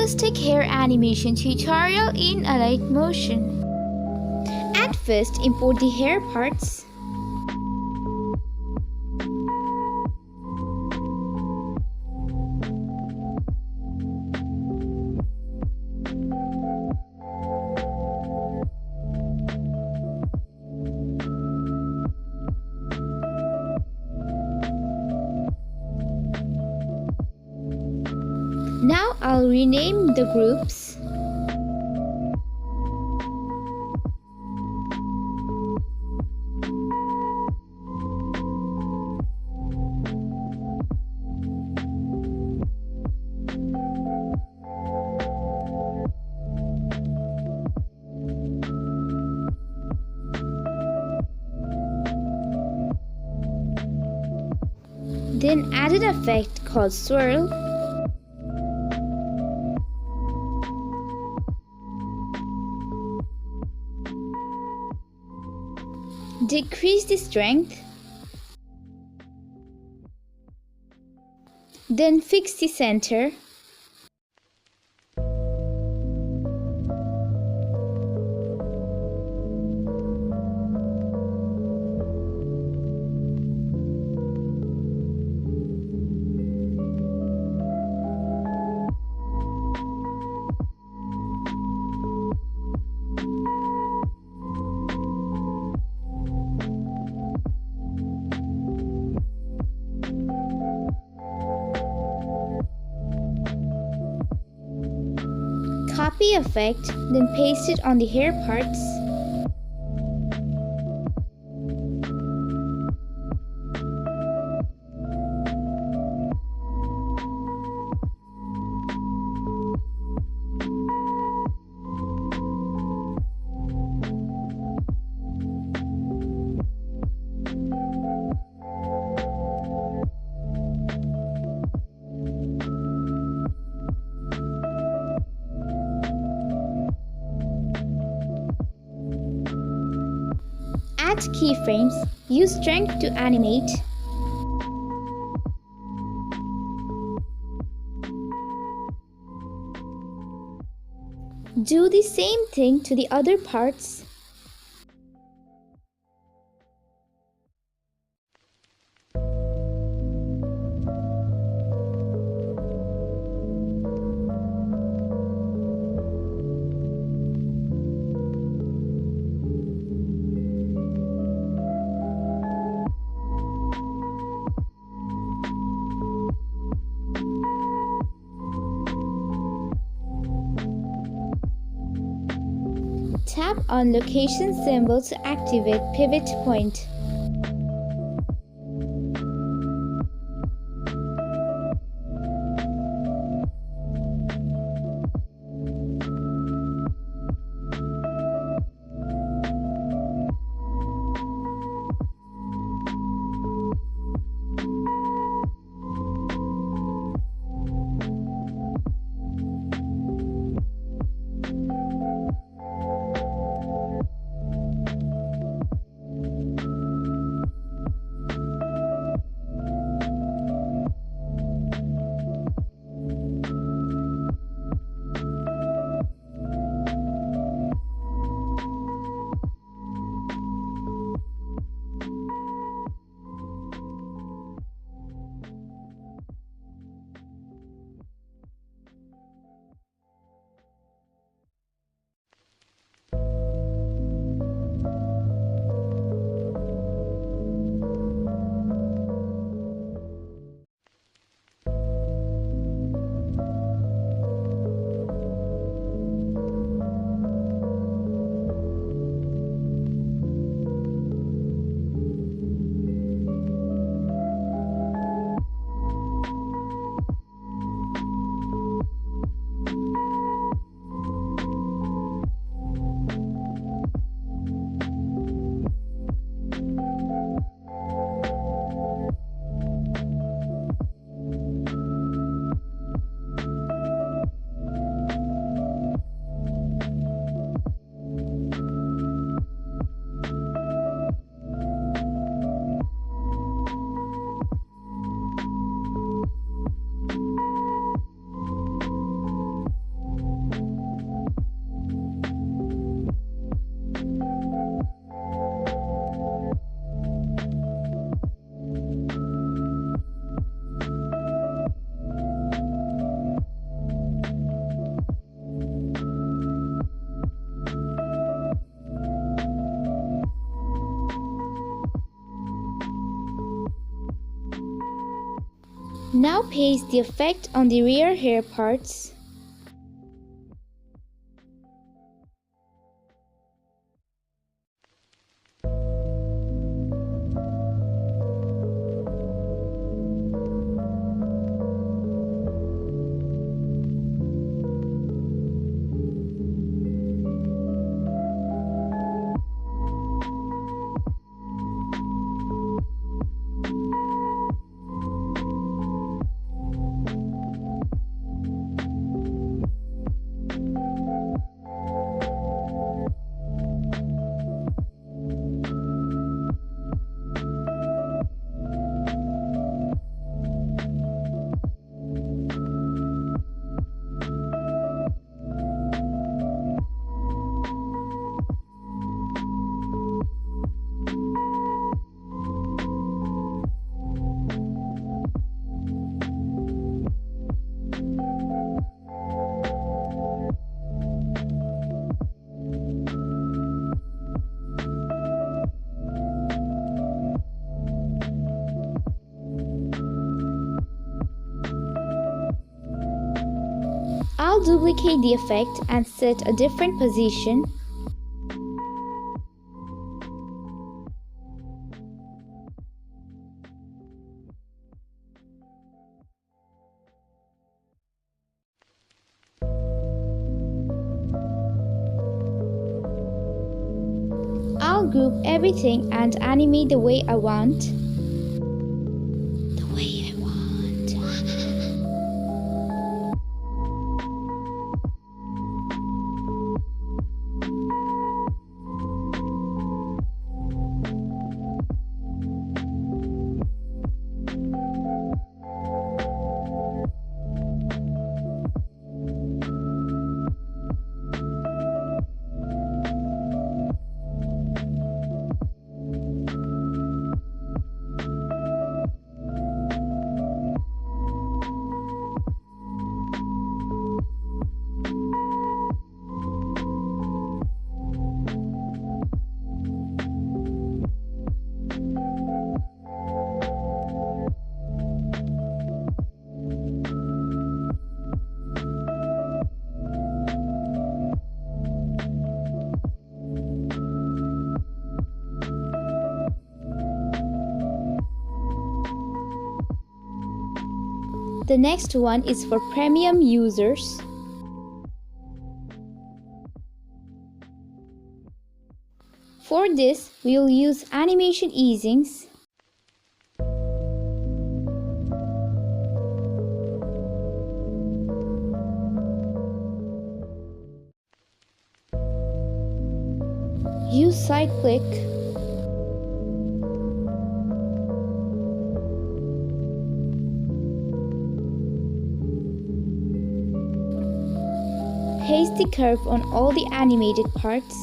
realistic hair animation tutorial in Alight Motion. At first, import the hair parts. Now I'll rename the groups. Then add an effect called swirl. Decrease the strength. Then fix the center. Copy effect, then paste it on the hair parts. Add keyframes. Use strength to animate. Do the same thing to the other parts. Tap on location symbol to activate pivot point. Now paste the effect on the rear hair parts. I'll duplicate the effect and set a different position. I'll group everything and animate the way I want. The way I want. The next one is for premium users. For this, we will use animation easings. Use side click. Paste the curve on all the animated parts.